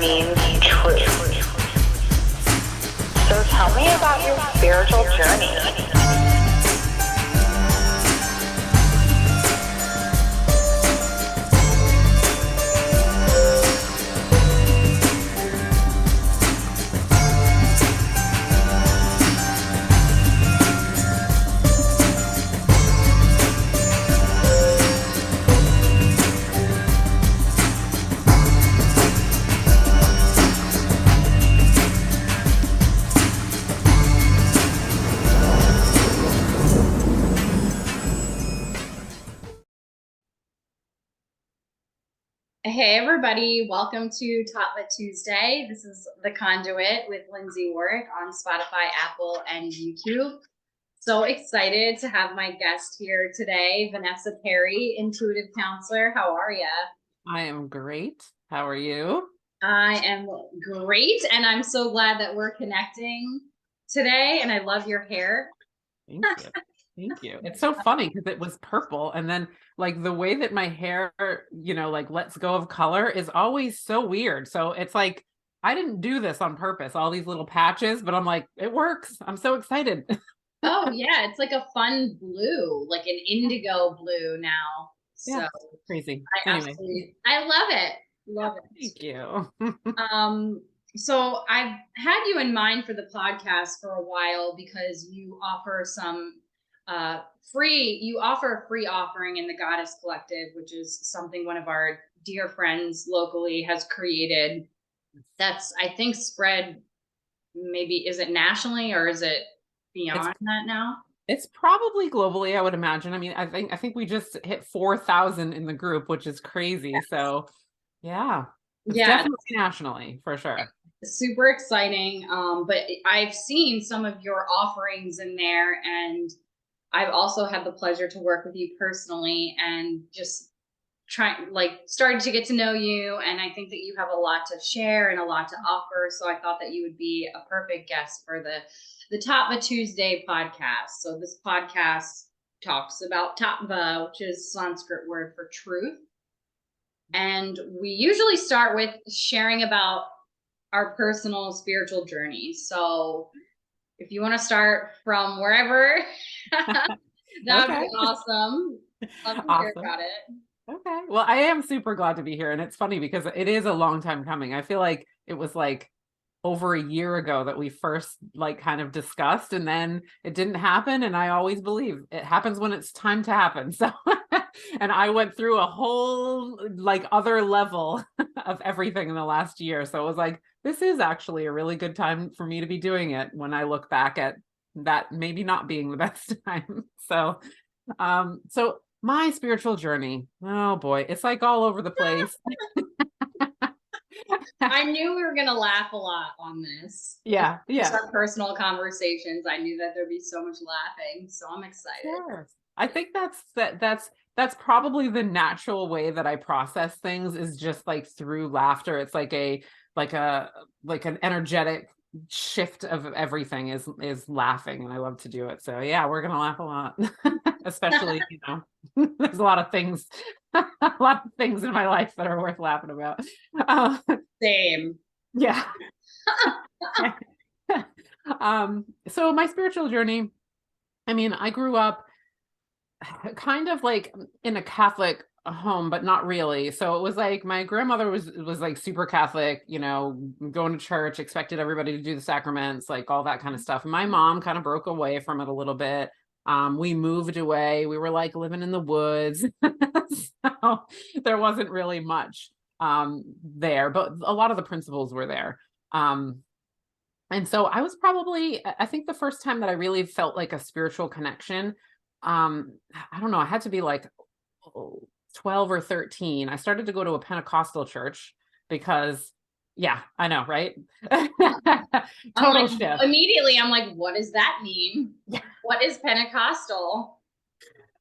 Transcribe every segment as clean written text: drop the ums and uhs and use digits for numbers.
means truth. So tell me about your spiritual journey. Hey everybody, welcome to Tattva Tuesday. This is The Conduit with Lindsay Warwick on Spotify, Apple, and YouTube. So excited to have my guest here today, Vanessa Perry, intuitive counselor. How are you? I am great. How are you? I am great, and I'm so glad that we're connecting today, and I love your hair. Thank you. Thank you. It's so funny because it was purple, and then like the way that my hair, like lets go of color is always so weird. So it's like I didn't do this on purpose, all these little patches, but I'm like, it works. I'm so excited. Oh yeah, it's like a fun blue, like an indigo blue now. Yeah, So crazy. I Anyway, absolutely, I love it. Love it. thank you. So I've had you in mind for the podcast for a while because you offer some you offer a free offering in the Goddess Collective, which is something one of our dear friends locally has created. That's, I think, spread maybe, is it nationally or is it beyond that now? It's probably globally, I would imagine. I mean, I think we just hit 4,000 in the group, which is crazy. Yes. So yeah, it's Yeah, definitely nationally for sure. super exciting. But I've seen some of your offerings in there, and I've also had the pleasure to work with you personally and just started to get to know you. And I think that you have a lot to share and a lot to offer. So I thought that you would be a perfect guest for the Tattva Tuesday podcast. So this podcast talks about Tattva, which is Sanskrit word for truth. And we usually start with sharing about our personal spiritual journey. So if you want to start from wherever, that would Okay. be awesome. Love to hear Awesome. about it. Okay. Well, I am super glad to be here. And it's funny because it is a long time coming. I feel like it was like over a year ago that we first like kind of discussed, and then it didn't happen. And I always believe it happens when it's time to happen. So, and I went through a whole like other level of everything in the last year. So it was like, this is actually a really good time for me to be doing it when I look back at that maybe not being the best time. So my spiritual journey, oh boy, it's like all over the place. I knew we were going to laugh a lot on this. Yeah, Just yeah. our personal conversations. I knew that there'd be so much laughing. So I'm excited. Sure. I think that's probably the natural way that I process things is just like through laughter. It's like an energetic shift of everything is laughing, and I love to do it. So yeah, we're gonna laugh a lot. Especially, there's a lot of things a lot of things in my life that are worth laughing about. Same. Yeah. So my spiritual journey, I mean, I grew up kind of like in a Catholic home, but not really. So it was like my grandmother was like super Catholic, going to church, expected everybody to do the sacraments, like all that kind of stuff. My mom kind of broke away from it a little bit. We moved away. We were like living in the woods. So there wasn't really much there, but a lot of the principles were there. And so I was probably, I think the first time that I really felt like a spiritual connection, I don't know, I had to be like 12 or 13. I started to go to a Pentecostal church because, yeah, I know, right? Total shift. Immediately, I'm like, what does that mean? Yeah. What is Pentecostal?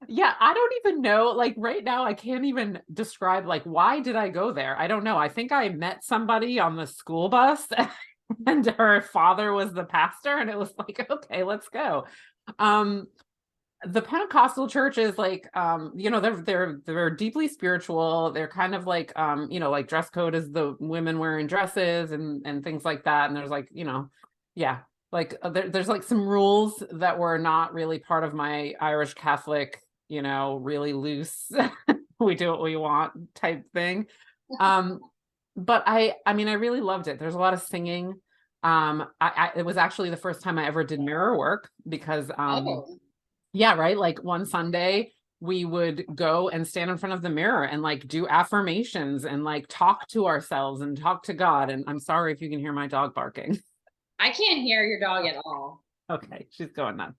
Yeah, I don't even know. Like right now, I can't even describe like why did I go there? I don't know. I think I met somebody on the school bus and her father was the pastor, and it was like, okay, let's go. The Pentecostal church is like, they're deeply spiritual. They're kind of like, like dress code is the women wearing dresses and things like that. And there's like, yeah, like there's like some rules that were not really part of my Irish Catholic, really loose, we do what we want type thing. But I mean, I really loved it. There's a lot of singing. It was actually the first time I ever did mirror work because, Oh, yeah, right. Like one Sunday, we would go and stand in front of the mirror and like do affirmations and like talk to ourselves and talk to God. And I'm sorry if you can hear my dog barking. I can't hear your dog at all. Okay, she's going nuts.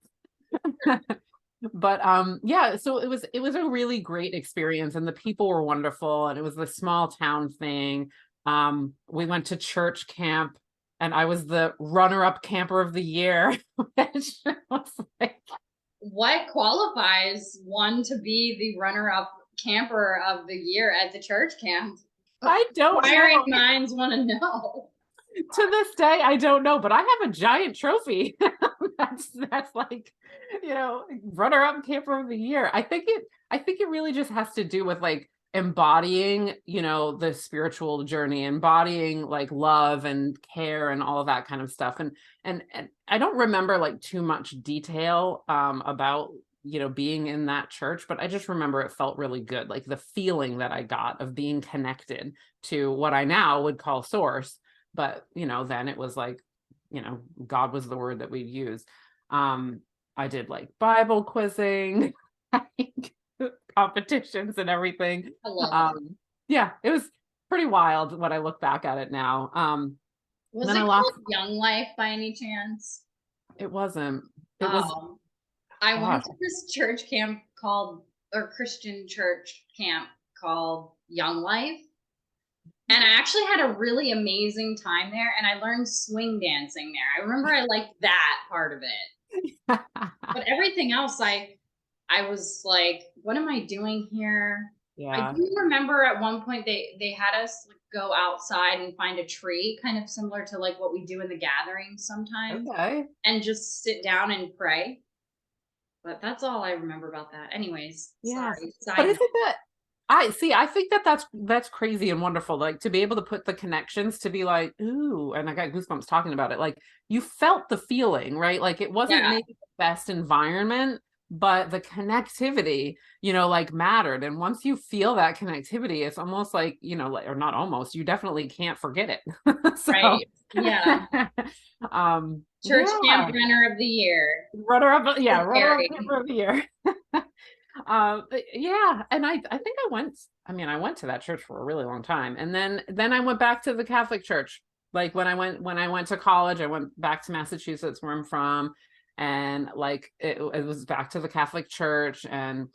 But yeah, so it was a really great experience and the people were wonderful and it was a small town thing. We went to church camp and I was the runner-up camper of the year, which was like, What qualifies one to be the runner-up camper of the year at the church camp? I don't Inquiring know. minds want to know. To this day, I don't know, but I have a giant trophy. That's like, runner-up camper of the year. I think it really just has to do with like embodying, the spiritual journey, embodying like love and care and all of that kind of stuff. And I don't remember like too much detail about being in that church, but I just remember it felt really good, like the feeling that I got of being connected to what I now would call source. But then it was like, God was the word that we'd use. I did like Bible quizzing, competitions and everything. I love it. Yeah, it was pretty wild when I look back at it now. Was then it I lost. called Young Life by any chance? It wasn't. It was. I Gosh. went to this church camp or Christian church camp called Young Life. And I actually had a really amazing time there and I learned swing dancing there. I remember I liked that part of it. But everything else, I was like, what am I doing here? I Yeah. do remember at one point they had us like go outside and find a tree, kind of similar to like what we do in the gatherings sometimes, Okay. and just sit down and pray. But that's all I remember about that. Anyways, Yeah. sorry. But Side isn't that I think that's crazy and wonderful. Like to be able to put the connections to be like, ooh, and I got goosebumps talking about it. Like you felt the feeling, right? Like it wasn't Yeah, maybe the best environment, but the connectivity, like mattered. And once you feel that connectivity, it's almost like, or not almost, you definitely can't forget it. So right. Yeah. Church yeah. camp runner of the year. Runner up Scary. camper of the year. Yeah, and I think I went to that church for a really long time, and then I went back to the Catholic Church. Like when I went to college, I went back to Massachusetts, where I'm from, and like it was back to the Catholic Church, and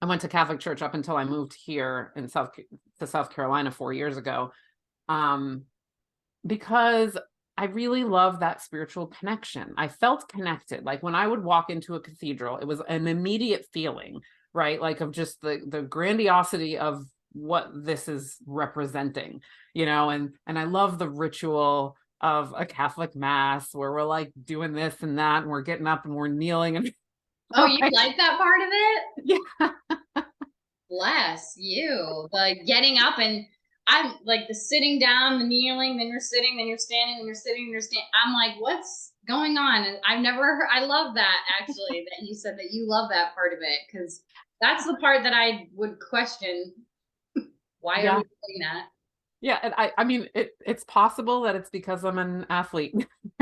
I went to Catholic Church up until I moved here to South Carolina 4 years ago. Um, because I really love that spiritual connection. I felt connected. Like when I would walk into a cathedral, it was an immediate feeling, right? Like of just the grandiosity of what this is representing, and I love the ritual of a Catholic mass where we're like doing this and that, and we're getting up and we're kneeling and Oh, you like that part of it? yeah. Bless you. The getting up and I'm like the sitting down, the kneeling, then you're sitting, then you're standing, then you're sitting, then you're standing. I'm like, what's going on? And I've never heard, I love that actually, that you said that you love that part of it, because that's the part that I would question. Why are Yeah. we doing that? Yeah, and I mean it's possible that it's because I'm an athlete.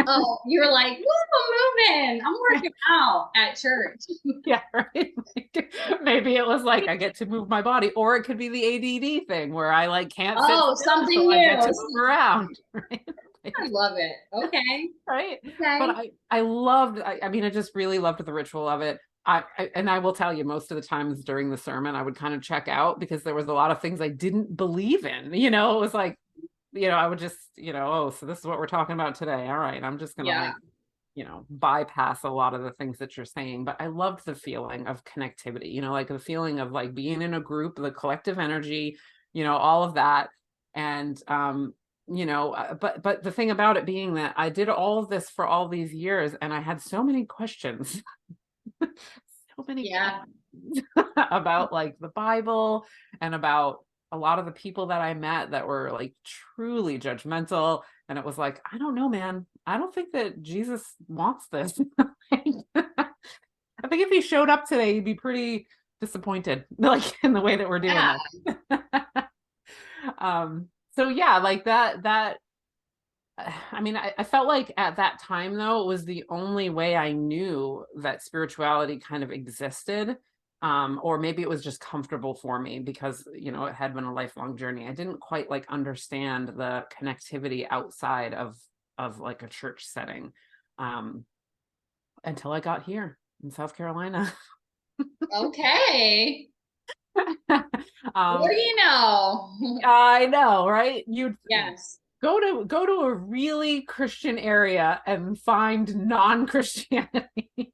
Oh, you're like, whoa, moving. I'm working out at church. Yeah, right. Like, maybe it was like I get to move my body, or it could be the ADD thing where I like can't sit Oh, still, something so I get to new. move around, right? I love it. Okay. Right. Okay. But I mean, I just really loved the ritual of it. And I will tell you, most of the times during the sermon, I would kind of check out because there was a lot of things I didn't believe in. It was like, I would just, oh, so this is what we're talking about today. All right, I'm just gonna Yeah. bypass a lot of the things that you're saying. But I loved the feeling of connectivity, like the feeling of like being in a group, the collective energy, all of that. And but the thing about it being that I did all of this for all these years and I had so many questions. so many Yeah. questions about like the Bible and about a lot of the people that I met that were like truly judgmental. And it was like, I don't know, man. I don't think that Jesus wants this. I think if he showed up today, he'd be pretty disappointed, like in the way that we're doing Yeah. this. So yeah, like that I mean, I felt like at that time though, it was the only way I knew that spirituality kind of existed. Or maybe it was just comfortable for me because, you know, it had been a lifelong journey. I didn't quite like understand the connectivity outside of like a church setting, until I got here in South Carolina. Okay. What Um, do you know? I know, right? You'd Yes. go to a really Christian area and find non-Christianity.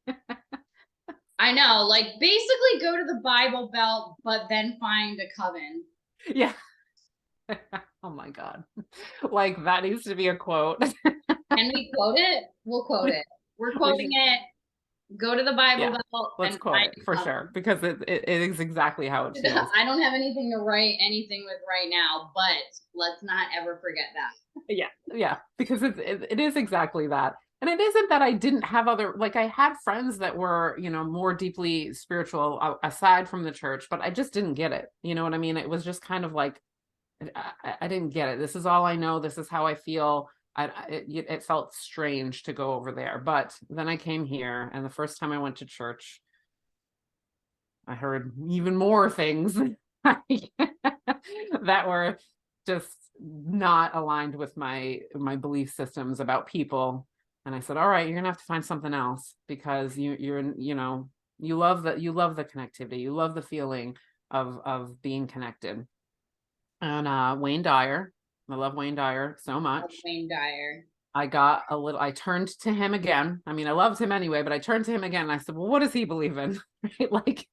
I know. Like basically go to the Bible Belt, but then find a coven. Yeah. Oh my God. Like that needs to be a quote. Can we quote it? We'll quote it. We're We quoting should, it. Go to the Bible yeah, Belt let's and quote find it a for coven. sure because it is exactly how it feels. I don't have anything to write anything with right now, but let's not ever forget that. Yeah, because it is exactly that. And it isn't that I didn't have other, like I had friends that were, you know, more deeply spiritual aside from the church, but I just didn't get it. You know what I mean? It was just kind of like, I didn't get it. This is all I know. This is how I feel. It felt strange to go over there. But then I came here, and the first time I went to church, I heard even more things that were just not aligned with my belief systems about people. And I said, all right, you're gonna have to find something else because you know, you love the connectivity, you love the feeling of being connected. And Wayne Dyer, I love Wayne Dyer so much. Wayne Dyer. I turned to him again. I mean, I loved him anyway, but I turned to him again and I said, well, what does he believe in? Right? Like,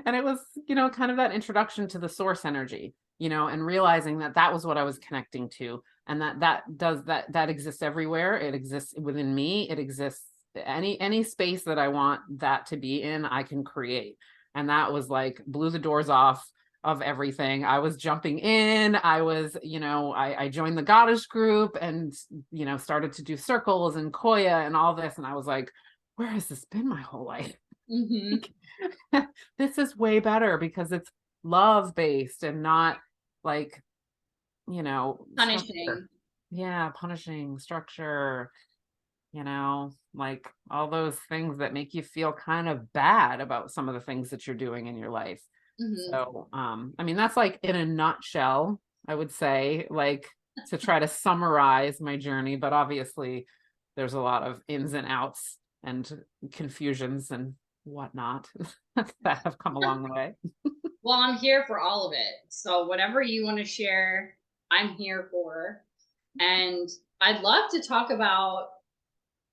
and it was, you know, kind of that introduction to the source energy, you know, and realizing that that was what I was connecting to, and that exists everywhere. It exists within me. It exists any space that I want that to be in, I can create. And that was like blew the doors off of everything. I was jumping in. I was, you know, I joined the goddess group and, you know, started to do circles and Koya and all this. And I was like, where has this been my whole life? Mm-hmm. This is way better because it's love based and not like, you know, Punishing. structure. Yeah, punishing structure, you know, like all those things that make you feel kind of bad about some of the things that you're doing in your life. Mm-hmm. So, I mean, that's like in a nutshell, I would say, like to try to summarize my journey, but obviously there's a lot of ins and outs and confusions and whatnot that have come along the way. Well, I'm here for all of it. So whatever you want to share, I'm here for. And I'd love to talk about,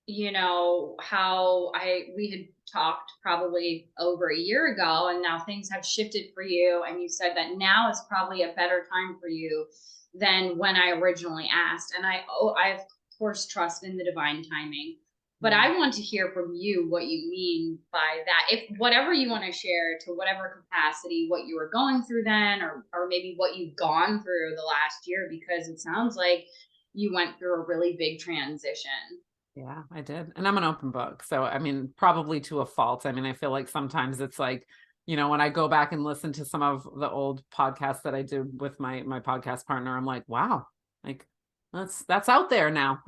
you know, how we had talked probably over a year ago and now things have shifted for you. And you said that now is probably a better time for you than when I originally asked. And I of course trust in the divine timing. But I want to hear from you what you mean by that. If whatever you want to share to whatever capacity, what you were going through then, or maybe what you've gone through the last year, because it sounds like you went through a really big transition. Yeah, I did. And I'm an open book. So, I mean, probably to a fault. I mean, I feel like sometimes it's like, you know, when I go back and listen to some of the old podcasts that I did with my podcast partner, I'm like, wow, like that's out there now.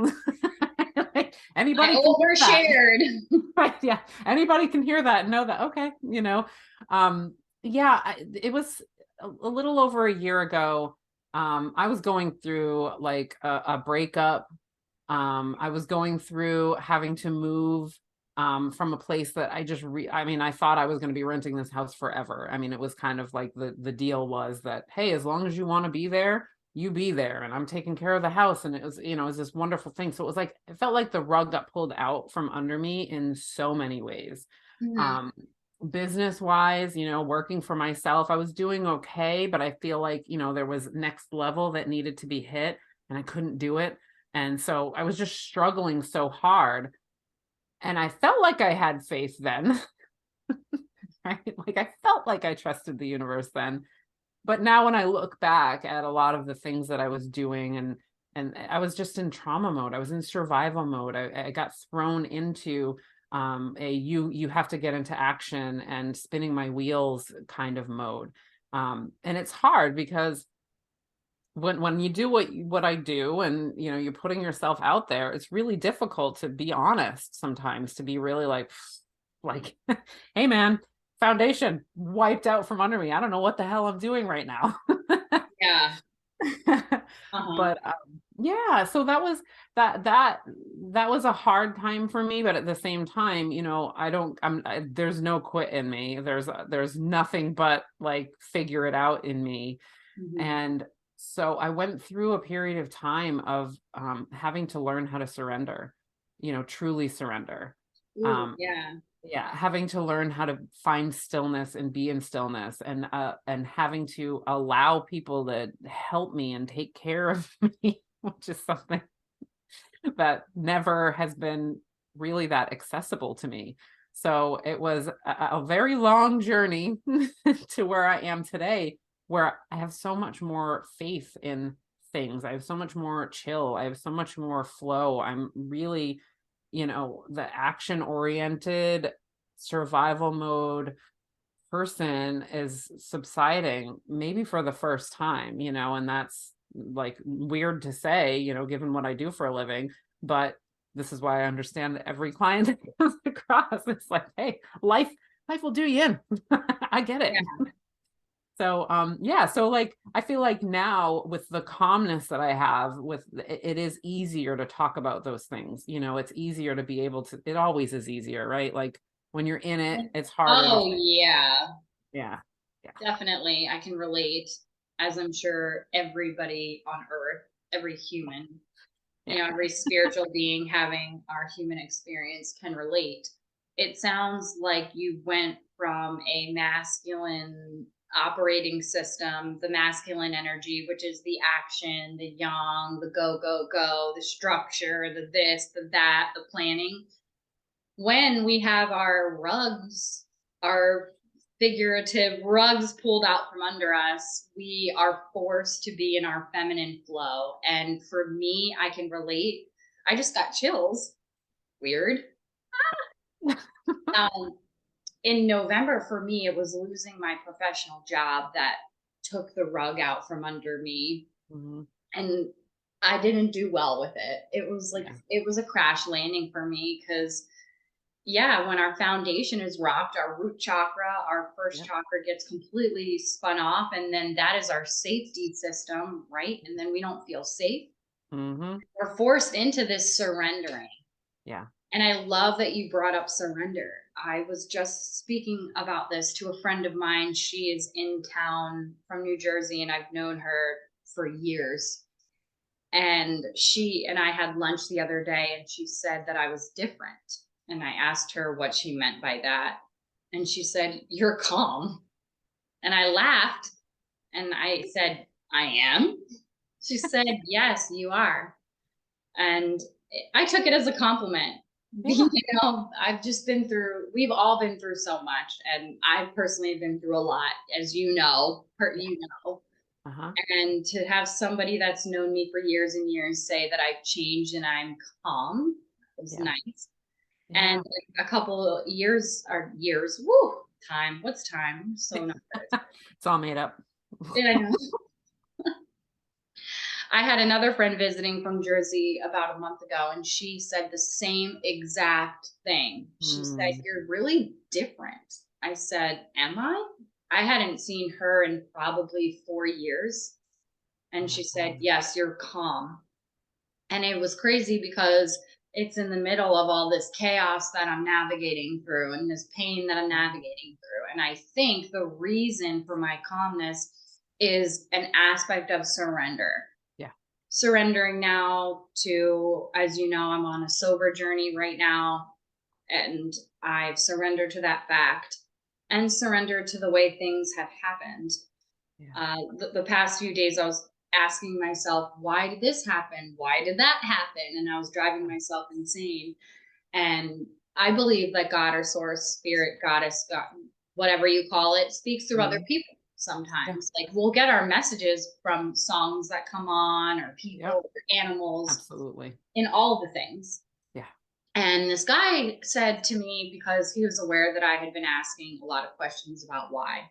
Like, anybody I can overshared. right, yeah, anybody can hear that and know that, okay, you know. Yeah, it was a little over a year ago. I was going through like a breakup. I was going through having to move from a place that I mean, I thought I was going to be renting this house forever. I mean, it was kind of like the deal was that, hey, as long as you want to be there, you be there, and I'm taking care of the house. And it was, you know, it was this wonderful thing. So it was like, it felt like the rug got pulled out from under me in so many ways. Mm-hmm. Business wise, you know, working for myself, I was doing okay, but I feel like, you know, there was next level that needed to be hit and I couldn't do it. And so I was just struggling so hard. And I felt like I had faith then, right? Like I felt like I trusted the universe then. But now when I look back at a lot of the things that I was doing, and I was just in trauma mode, I was in survival mode. I got thrown into a you have to get into action and spinning my wheels kind of mode. And it's hard because when you do what I do, and you're putting yourself out there, it's really difficult to be honest sometimes, to be really like hey man, foundation wiped out from under me. I don't know what the hell I'm doing right now. Yeah. Uh-huh. But yeah, so that was a hard time for me, but at the same time, there's no quit in me. There's nothing but like figure it out in me. Mhm. And so I went through a period of time of having to learn how to surrender, truly surrender. Ooh, Um, yeah. yeah, having to learn how to find stillness and be in stillness, and having to allow people to help me and take care of me, which is something that never has been really that accessible to me. So it was a very long journey to where I am today, where I have so much more faith in things. I have so much more chill. I have so much more flow. I'm really, the action oriented survival mode person is subsiding, maybe for the first time, and that's like weird to say, given what I do for a living. But this is why I understand that every client that comes across, it's like, hey, life will do you in. I get it. Yeah. So yeah, so like I feel like now with the calmness that I have, it is easier to talk about those things. It's easier to be able to, it always is easier, right? Like when you're in it, it's harder to Oh, say, yeah. yeah. Yeah. Definitely. I can relate, as I'm sure everybody on earth, every human, Yeah. every spiritual being having our human experience can relate. It sounds like you went from a masculine operating system, the masculine energy, which is the action, the yang, the go, go, go, the structure, the this, the that, the planning. When we have our rugs, our figurative rugs pulled out from under us, we are forced to be in our feminine flow. And for me, I can relate. I just got chills. Weird. Um, in November, for me, it was losing my professional job that took the rug out from under me. Mhm. And I didn't do well with it. It was like, Yeah. it was a crash landing for me because yeah, when our foundation is rocked, our root chakra, our first Yep. chakra gets completely spun off. And then that is our safety system, right? And then we don't feel safe. Mm-hmm. We're forced into this surrendering. Yeah. And I love that you brought up surrender. I was just speaking about this to a friend of mine. She is in town from New Jersey, and I've known her for years. And she and I had lunch the other day, and she said that I was different. And I asked her what she meant by that. And she said, "You're calm." And I laughed and I said, "I am." She said, "Yes, you are." And I took it as a compliment. Yeah. I've just been through, we've all been through so much. And I've personally been through a lot, as you know, Yeah. you know. Uh-huh. And to have somebody that's known me for years and years say that I've changed and I'm calm was Yeah. nice. Yeah. And a couple years, woo, time. What's time? So not It's all made up. good. I know. I had another friend visiting from Jersey about a month ago, and she said the same exact thing. She said, Mm. "You're really different." I said, "Am I?" I hadn't seen her in probably 4 years. Oh And my she said, God. "Yes, you're calm." And it was crazy because it's in the middle of all this chaos that I'm navigating through and this pain that I'm navigating through. And I think the reason for my calmness is an aspect of surrender. Yeah. Surrendering now to, as you know, I'm on a sober journey right now, and I've surrendered to that fact and surrendered to the way things have happened. Yeah. The past few days, I was asking myself, why did this happen? Why did that happen? And I was driving myself insane. And I believe that God or source, spirit, goddess, God, whatever you call it, speaks through other people sometimes. Like we'll get our messages from songs that come on, or people, or animals, absolutely, in all the things. Yeah. And this guy said to me, because he was aware that I had been asking a lot of questions about why.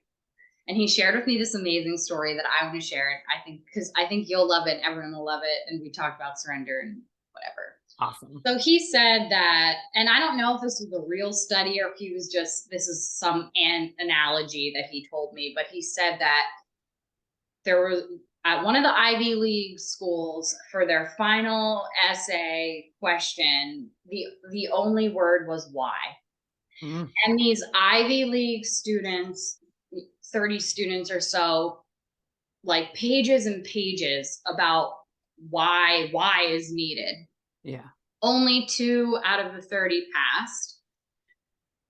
And he shared with me this amazing story that I want to share it. I think, because I think you'll love it. Everyone will love it. And we talked about surrender and whatever. Awesome. So he said that, and I don't know if this was a real study or if he was just, this is some analogy that he told me, but he said that there was at one of the Ivy League schools, for their final essay question, the only word was why. Mm. And these Ivy League students, 30 students or so, like pages and pages about why is needed. Yeah. Only 2 out of the 30 passed.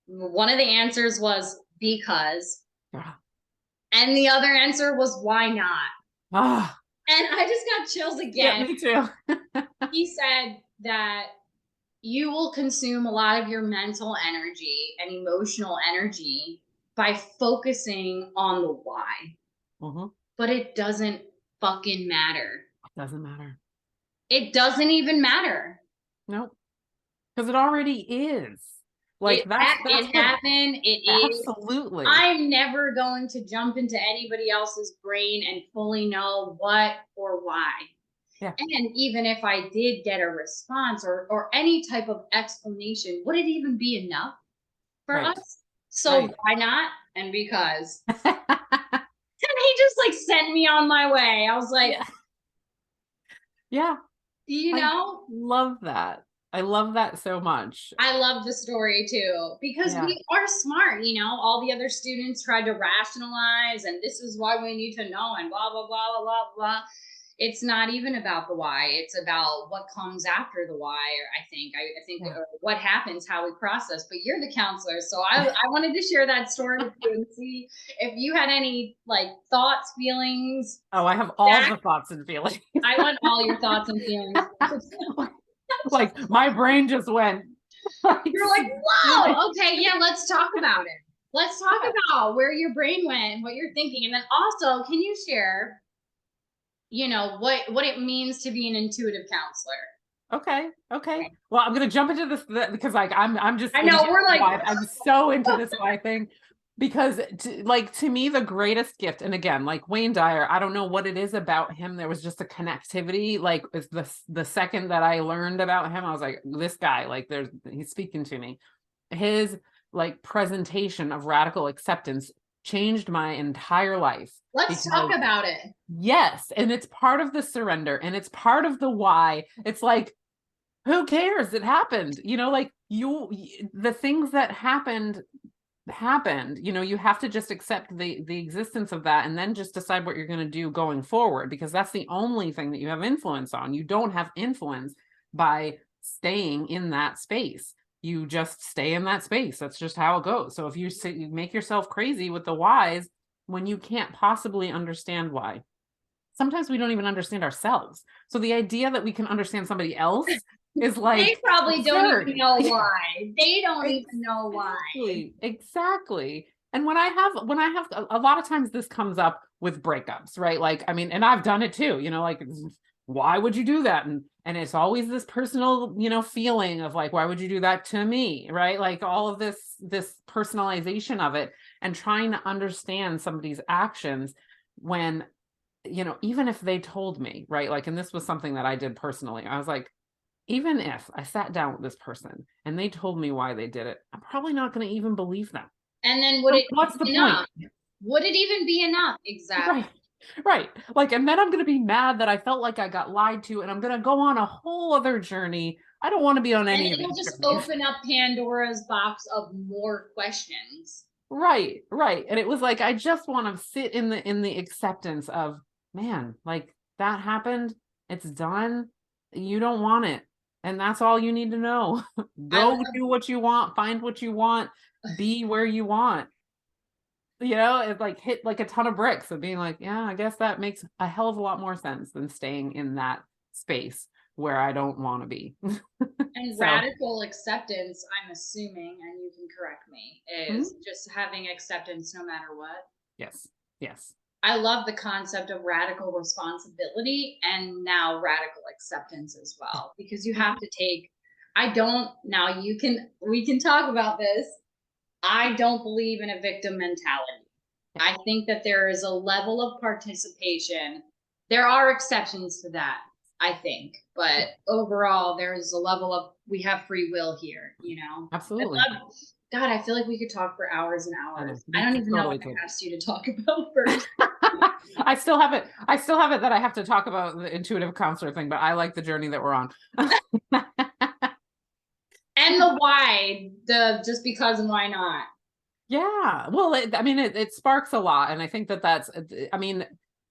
One of the answers was because, and the other answer was why not. And I just got chills again. Yeah, me too. He said that you will consume a lot of your mental energy and emotional energy by focusing on the why. Mm-hmm. But it doesn't fucking matter. It doesn't matter. It doesn't even matter. Nope. Because it already is. Like it what, happened. It is. Absolutely. I'm never going to jump into anybody else's brain and fully know what or why. Yeah. And even if I did get a response or any type of explanation, would it even be enough for us? So why not? And because. And he just like sent me on my way. I was like, yeah. You know? I love that. I love that so much. I love the story too, because we are smart, you know, all the other students tried to rationalize and this is why we need to know and blah, blah, blah, blah, blah, blah. It's not even about the why. It's about what comes after the why. I think what happens, how we process, but you're the counselor. So I wanted to share that story with you and see if you had any like thoughts, feelings. Oh, I have all the thoughts and feelings. I want all your thoughts and feelings. Like my brain just went. You're like, wow, okay, yeah, let's talk about it. Let's talk about where your brain went, what you're thinking. And then also, can you share, you know, what it means to be an intuitive counselor? Okay. Well, I'm gonna jump into this because like I'm just, I know we're like, I'm so into this why thing. Because to me, the greatest gift, and again, like Wayne Dyer, I don't know what it is about him. There was just a connectivity. Like it's the second that I learned about him, I was like, this guy, like he's speaking to me. His like presentation of radical acceptance changed my entire life. Let's talk about it. Yes. And it's part of the surrender and it's part of the why. It's like, who cares? It happened, you know, like the things that happened, you know, you have to just accept the existence of that and then just decide what you're going to do going forward, because that's the only thing that you have influence on. You don't have influence by staying in that space. You just stay in that space. That's just how it goes. So if you make yourself crazy with the whys when you can't possibly understand why, sometimes we don't even understand ourselves. So the idea that we can understand somebody else is like, they probably don't even know why. They don't even know why. Exactly. And when I have a lot of times this comes up with breakups, right? Like, I mean, and I've done it too, you know, like, why would you do that? And it's always this personal, you know, feeling of like, why would you do that to me? Right? Like all of this personalization of it and trying to understand somebody's actions when, you know, even if they told me, right? Like, and this was something that I did personally. I was like, even if I sat down with this person and they told me why they did it, I'm probably not going to even believe them. And then what's the point? Would it even be enough? Exactly. Right. Like, and then I'm going to be mad that I felt like I got lied to, and I'm going to go on a whole other journey. I don't want to be on any of these. It'll just open up Pandora's box of more questions. Right. And it was like, I just want to sit in the acceptance of, man, like that happened. It's done. You don't want it. And that's all you need to know. Go do what you want, find what you want, be where you want. You know, it's like hit like a ton of bricks of being like, yeah, I guess that makes a hell of a lot more sense than staying in that space where I don't want to be. And So, radical acceptance, I'm assuming, and you can correct me, is mhm. just having acceptance no matter what. Yes. Yes. I love the concept of radical responsibility and now radical acceptance as well, because you have to take, I don't, now we can talk about this. I don't believe in a victim mentality. I think that there is a level of participation. There are exceptions to that, I think, but overall, there is a level of we have free will here. You know, Absolutely. I love. God, I feel like we could talk for hours and I know. hours. I We don't even know totally what could. I asked you to talk about first. I still have it. I still have it that I have to talk about the intuitive counselor thing, but I like the journey that we're on. And the why, the just because and why not. Yeah. Well, I mean, it sparks a lot. And I think that that's, I mean,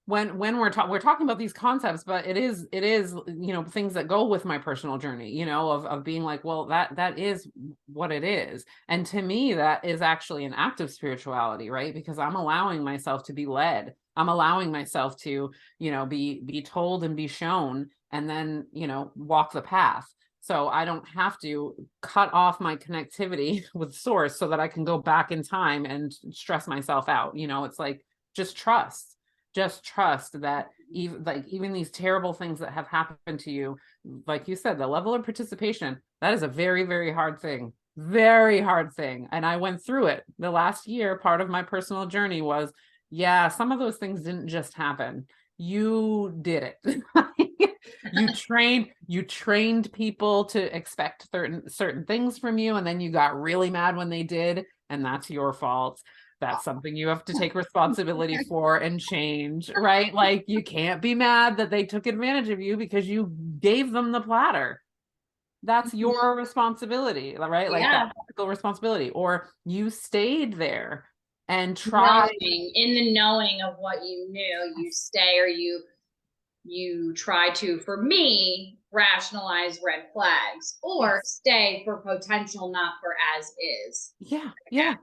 when we're talking about these concepts, but it is, things that go with my personal journey, of being like, well, that is what it is. And to me, that is actually an act of spirituality, right? Because I'm allowing myself to be led. I'm allowing myself to, be told and be shown, and then, walk the path. So I don't have to cut off my connectivity with source so that I can go back in time and stress myself out. It's like, just trust that even these terrible things that have happened to you, like you said, the level of participation, that is a very, very hard thing. Very hard thing. And I went through it. The last year, part of my personal journey was, yeah, some of those things didn't just happen. You did it. You trained people to expect certain things from you, and then you got really mad when they did, and that's your fault. That's something you have to take responsibility for and change, right? Like, you can't be mad that they took advantage of you because you gave them the platter. That's your responsibility, right? Like, Yeah. that ethical responsibility. Or you stayed there and tried. Knowing, in the knowing of what you knew, you stay, or you try to, for me, rationalize red flags, or Yes. stay for potential, not for as is. Yeah. Yeah.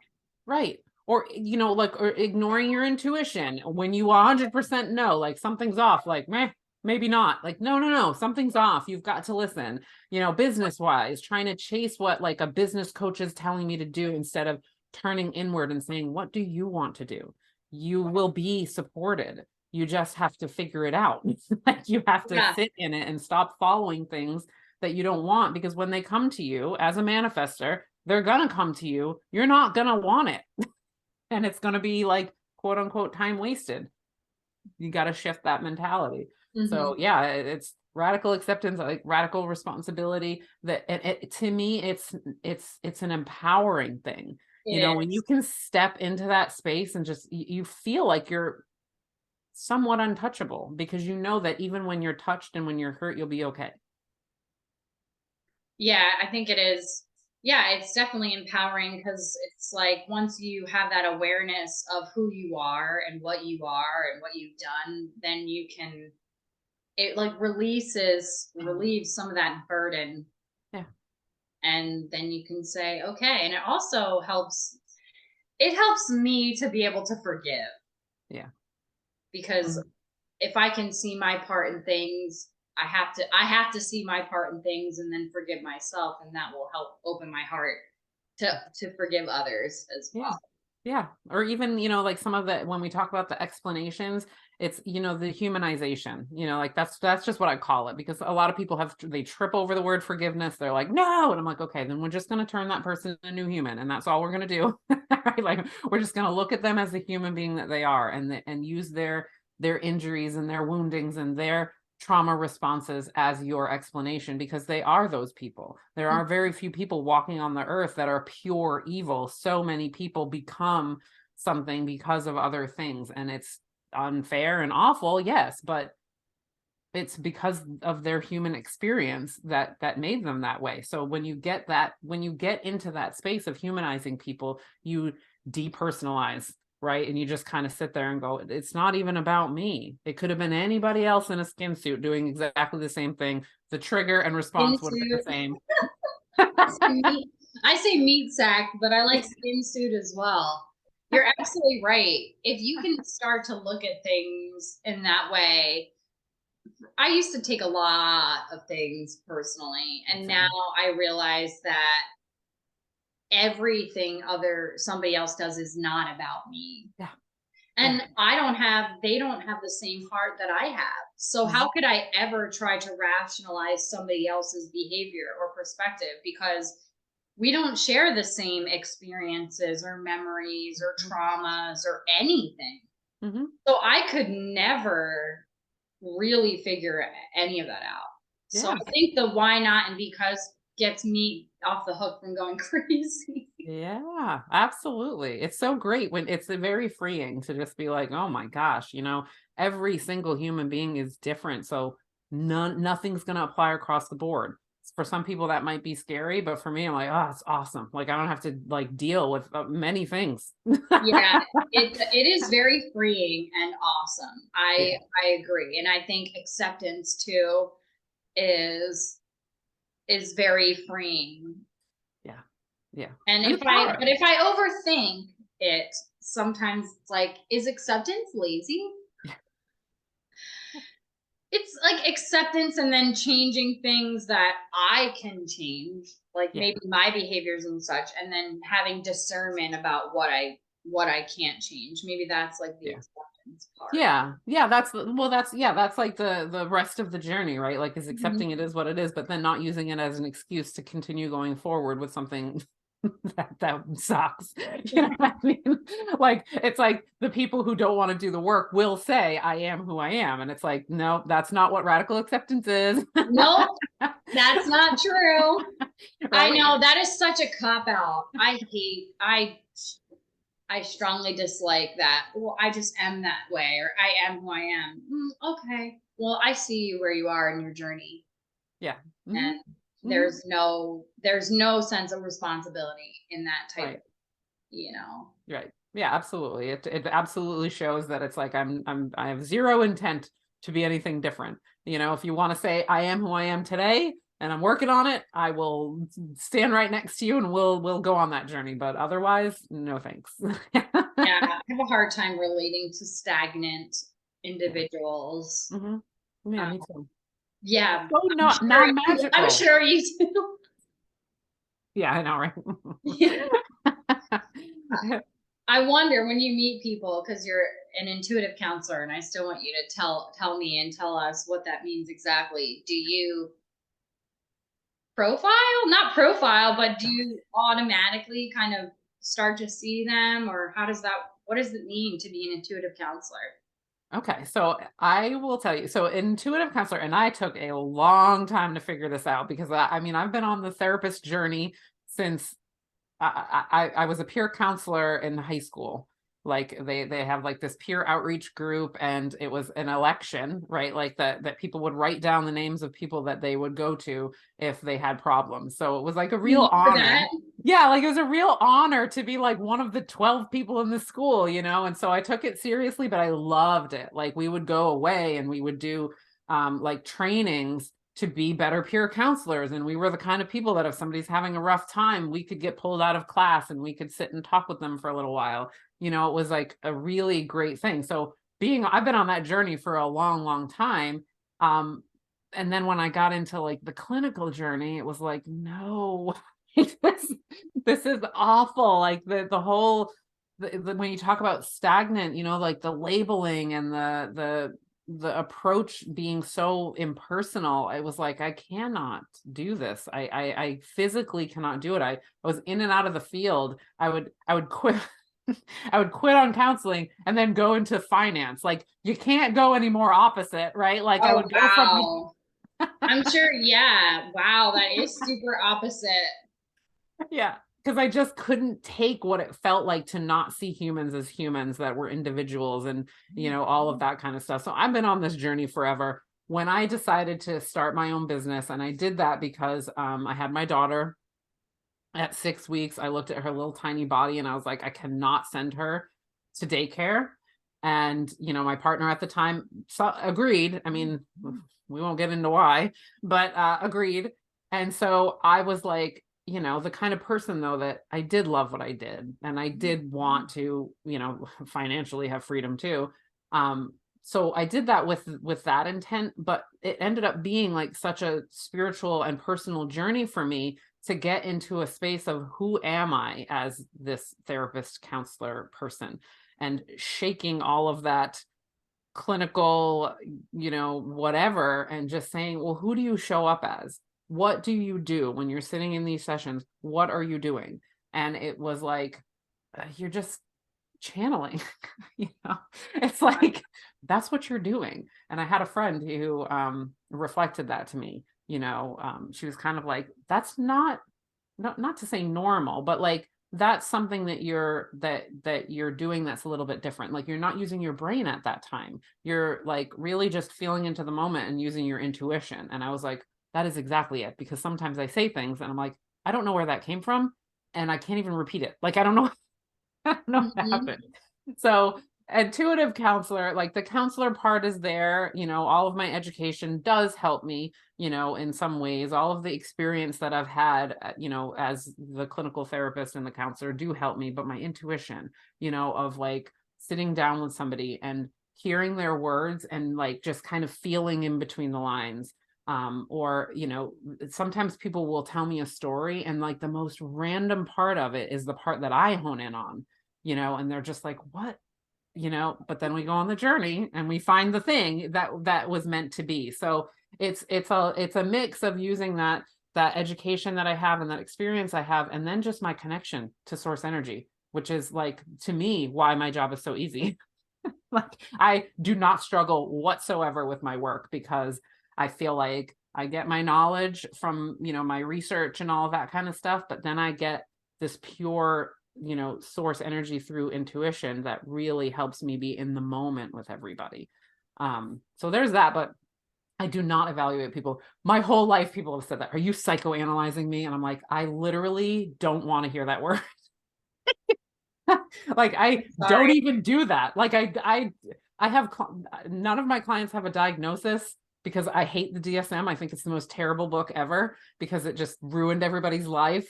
Right. Or, like, or ignoring your intuition when you 100% know, like, something's off, like, meh, maybe not. Like, no, something's off. You've got to listen, business wise, trying to chase what, like, a business coach is telling me to do instead of turning inward and saying, what do you want to do? You will be supported. You just have to figure it out. Like, you have to Yeah. sit in it and stop following things that you don't want, because when they come to you as a manifester, they're going to come to you. You're not going to want it. And it's going to be, like, quote unquote, time wasted. You got to shift that mentality. So yeah, it's radical acceptance, like radical responsibility, that to me, it's an empowering thing. When you can step into that space and just, you feel like you're somewhat untouchable, because you know that even when you're touched and when you're hurt, you'll be okay. Yeah, I think it is. Yeah, it's definitely empowering, because it's like once you have that awareness of who you are and what you are and what you've done, then you can, it like relieves some of that burden. Yeah. And then you can say, okay. And it also helps me to be able to forgive, Yeah. because if I can see my part in things, I have to see my part in things and then forgive myself, and that will help open my heart to forgive others as Yeah. well. Yeah. Or even, like, some of the, when we talk about the explanations, it's, the humanization, like, that's just what I call it, because a lot of people they trip over the word forgiveness. They're like, no. And I'm like, okay, then we're just going to turn that person into a new human. And that's all we're going to do. Right? Like, we're just going to look at them as the human being that they are, and use their injuries and their woundings and their trauma responses as your explanation, because they are those people. There are very few people walking on the earth that are pure evil. So many people become something because of other things, and it's unfair and awful, yes, but it's because of their human experience that made them that way. So when you get into that space of humanizing people, you depersonalize, right? And you just kind of sit there and go, it's not even about me. It could have been anybody else in a skin suit doing exactly the same thing. The trigger and response would have been the same. I say meat sack, but I like skin suit as well. You're absolutely right. If you can start to look at things in that way, I used to take a lot of things personally, and now Same. I realize that everything other somebody else does is not about me. Yeah. Yeah. And they don't have the same heart that I have. So Mhm. how could I ever try to rationalize somebody else's behavior or perspective, because we don't share the same experiences or memories or Mhm. traumas or anything. Mhm. So I could never really figure any of that out. So Yeah. I think the why not and because gets me off the hook from going crazy. Yeah, absolutely. It's so great when it's very freeing to just be like, oh my gosh, every single human being is different. So nothing's going to apply across the board. For some people that might be scary, but for me, I'm like, oh, it's awesome. Like I don't have to like deal with many things. Yeah, it is very freeing and awesome. Yeah, I agree, and I think acceptance too is is very freeing. yeah, yeah. And And if it's I hard. but if I overthink it, sometimes it's like, is acceptance lazy? It's like acceptance and then changing things that I can change, like Yeah. maybe my behaviors and such, and then having discernment about what I can't change. Maybe that's like the Yeah. acceptance part. Yeah. Yeah. That's like the rest of the journey, right? Like is Mhm. accepting it is what it is, but then not using it as an excuse to continue going forward with something that sucks. You know what I mean? Like it's like the people who don't want to do the work will say, I am who I am. And it's like, no, that's not what radical acceptance is. Nope, that's not true. I Right? know that is such a cop out. I strongly dislike that. Well, I just am that way, or I am who I am. Okay. Well, I see you where you are in your journey, Yeah. Hmm. and Hmm. there's no sense of responsibility in that type of, Right. you know. Right. Yeah, absolutely. It absolutely shows that it's like I have zero intent to be anything different. If you want to say I am who I am today and I'm working on it, I will stand right next to you and we'll go on that journey. But otherwise, no thanks. Yeah, I have a hard time relating to stagnant Yeah. individuals. Hmm. Yeah, Um, me too. It's yeah, so not I'm non-magical. sure you do. Yeah, I know, Yeah. right? I wonder when you meet people, because you're an intuitive counselor, and I still want you to tell me and tell us what that means exactly. Do you profile? Not profile, but do you automatically kind of start to see them, or how does that? What does it mean to be an intuitive counselor? Okay, so I will tell you. So intuitive counselor, and I took a long time to figure this out because I mean I've been on the therapist journey since I was a peer counselor in high school. Like they have like this peer outreach group, and it was an election, right? Like that people would write down the names of people that they would go to if they had problems. So it was like a You real remember honor. that? Yeah, like it was a real honor to be like one of the 12 people in the school. And so I took it seriously, but I loved it. Like we would go away and we would do like trainings to be better peer counselors. And we were the kind of people that if somebody's having a rough time, we could get pulled out of class and we could sit and talk with them for a little while. It was like a really great thing. So I've been on that journey for a long, long time. Um, and then when I got into like the clinical journey, it was like, no, this is awful. Like the whole, when you talk about stagnant, like the labeling and the approach being so impersonal, I was like, I cannot do this. I physically cannot do it. I was in and out of the field. I would quit. I would quit on counseling and then go into finance. Like you can't go any more opposite, right? Like I Oh would go from wow. I'm sure. Yeah. Wow. That is super opposite. yeah, because I just couldn't take what it felt like to not see humans as humans that were individuals and, all of that kind of stuff. So I've been on this journey forever. When I decided to start my own business, and I did that because I had my daughter at 6 weeks, I looked at her little tiny body and I was like, I cannot send her to daycare. And, my partner at the time agreed. I mean, we won't get into why, but agreed. And so I was like, the kind of person though that I did love what I did. And I did want to, financially have freedom too. Um, so I did that with that intent, but it ended up being like such a spiritual and personal journey for me to get into a space of who am I as this therapist, counselor person, and shaking all of that clinical, whatever, and just saying, well, who do you show up as? What do you do when you're sitting in these sessions? What are you doing? And it was like, you're just channeling, it's like, that's what you're doing. And I had a friend who reflected that to me, she was kind of like, that's not to say normal, but like that's something that you're doing that's a little bit different. Like you're not using your brain at that time. You're like really just feeling into the moment and using your intuition. And I was like, that is exactly it. Because sometimes I say things and I'm like, I don't know where that came from. And I can't even repeat it. Like, I don't know, I don't know what Mhm. happened. So intuitive counselor, like the counselor part is there, all of my education does help me, in some ways. All of the experience that I've had, as the clinical therapist and the counselor do help me, but my intuition, of like sitting down with somebody and hearing their words and like just kind of feeling in between the lines. Or, sometimes people will tell me a story and like the most random part of it is the part that I hone in on, and they're just like, what? But then we go on the journey and we find the thing that was meant to be. So it's a mix of using that education that I have and that experience I have, and then just my connection to source energy, which is like, to me, why my job is so easy. Like I do not struggle whatsoever with my work because I feel like I get my knowledge from, my research and all that kind of stuff, but then I get this pure, source energy through intuition that really helps me be in the moment with everybody. So there's that, but I do not evaluate people. My whole life, people have said that. Are you psychoanalyzing me? And I'm like, I literally don't want to hear that word. Like I don't Sorry. even do that. Like I have none of my clients have a diagnosis because I hate the DSM. I think it's the most terrible book ever because it just ruined everybody's life,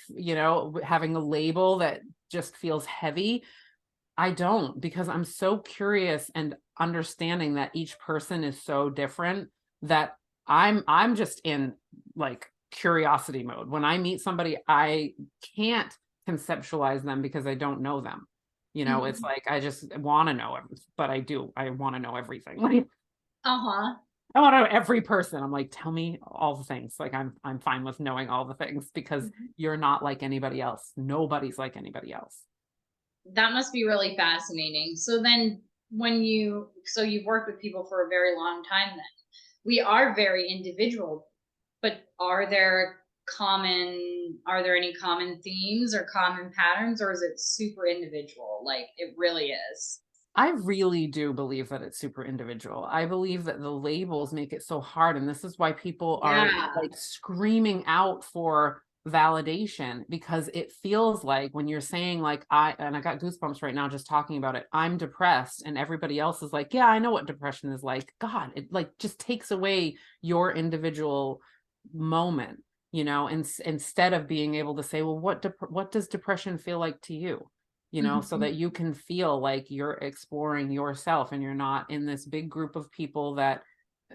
having a label that just feels heavy. I don't, because I'm so curious and understanding that each person is so different that I'm just in like curiosity mode. When I meet somebody, I can't conceptualize them because I don't know them. It's Mhm. like I just want to know everything, but I want to know everything. Like Uh-huh. I want to know every person. I'm like, tell me all the things. Like I'm fine with knowing all the things because Mhm. you're not like anybody else. Nobody's like anybody else. That must be really fascinating. So then so you've worked with people for a very long time then. We are very individual, but are there any common themes or common patterns, or is it super individual? Like it really is. I really do believe that it's super individual. I believe that the labels make it so hard. And this is why people are Yeah. like screaming out for validation, because it feels like when you're saying like, and I got goosebumps right now just talking about it, I'm depressed, and everybody else is like, yeah, I know what depression is like. God, it like just takes away your individual moment, instead of being able to say, well, what does depression feel like to you? So Mhm. that you can feel like you're exploring yourself and you're not in this big group of people that,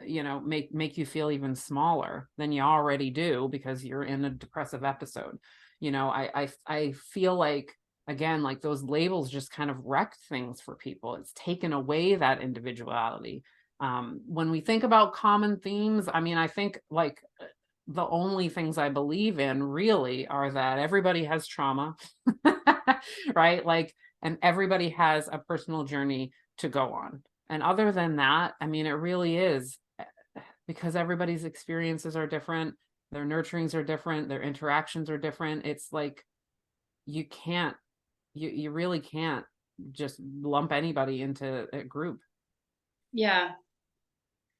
make you feel even smaller than you already do because you're in a depressive episode. I feel like, again, like those labels just kind of wreck things for people. It's taken away that individuality. When we think about common themes, I mean, I think like the only things I believe in really are that everybody has trauma, right? Like, and everybody has a personal journey to go on. And other than that, I mean, it really is because everybody's experiences are different, their nurturings are different, their interactions are different. It's like you can't, you really can't just lump anybody into a group. Yeah.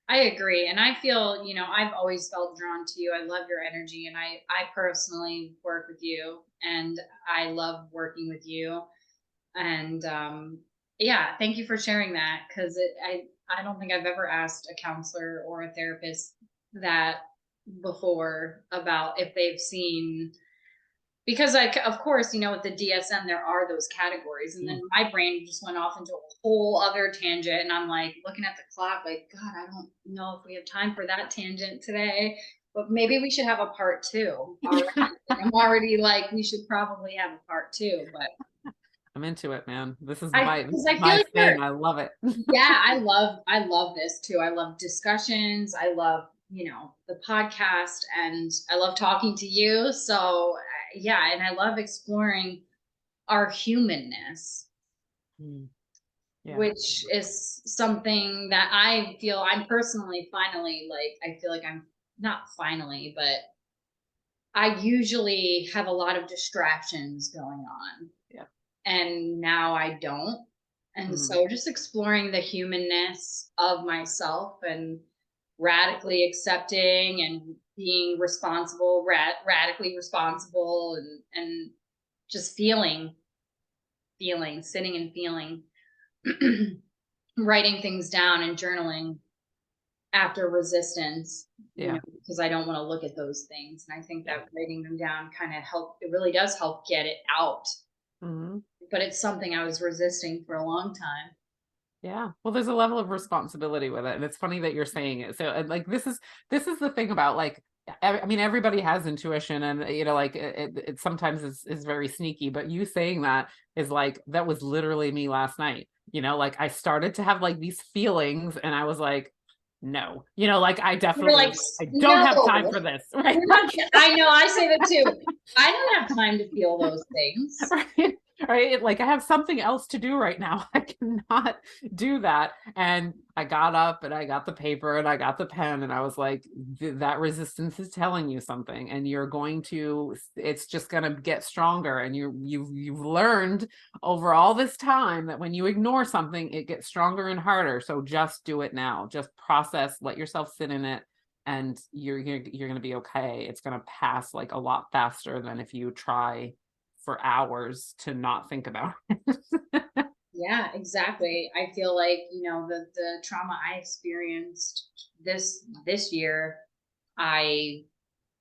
I agree. And I feel, I've always felt drawn to you. I love your energy, and I personally work with you, and I love working with you. And yeah, thank you for sharing that, because I don't think I've ever asked a counselor or a therapist that before about if they've seen Because of course, with the DSM, there are those categories. And then my brain just went off into a whole other tangent. And I'm like looking at the clock, like, God, I don't know if we have time for that tangent today, but maybe we should have a part two. Already. I'm already like, we should probably have a part two, but I'm into it, man. This is because I feel my like thing. I love it. yeah, I love this too. I love discussions. I love, the podcast, and I love talking to you. So yeah, and I love exploring our humanness, Mm, yeah. which is something that I feel I'm personally finally like, I feel like I'm not finally, but I usually have a lot of distractions going on. Yeah. And now I don't. And Mhm. so just exploring the humanness of myself and radically accepting and being responsible, radically responsible, and just sitting and feeling, writing things down and journaling after resistance, Yeah. because I don't want to look at those things. And I think Yeah. that writing them down kind of it really does help get it out. Hmm. But it's something I was resisting for a long time. Yeah. Well, there's a level of responsibility with it. And it's funny that you're saying it. So, and like, this is the thing about like, I mean, everybody has intuition, and, like it sometimes is very sneaky, but you saying that is like, that was literally me last night. Like I started to have like these feelings and I was like, no, like I You're definitely, like, I don't have time no, for this. Right. I know, I say that too. I don't have time to feel those things. Right. Right. Like I have something else to do right now. I cannot do that. And I got up and I got the paper and I got the pen and I was like, that resistance is telling you something, and it's just going to get stronger. And you've learned over all this time that when you ignore something, it gets stronger and harder. So just do it now. Just process, let yourself sit in it, and you're going to be okay. It's going to pass like a lot faster than if you try for hours to not think about it. Yeah, exactly. I feel like, the trauma I experienced this year, I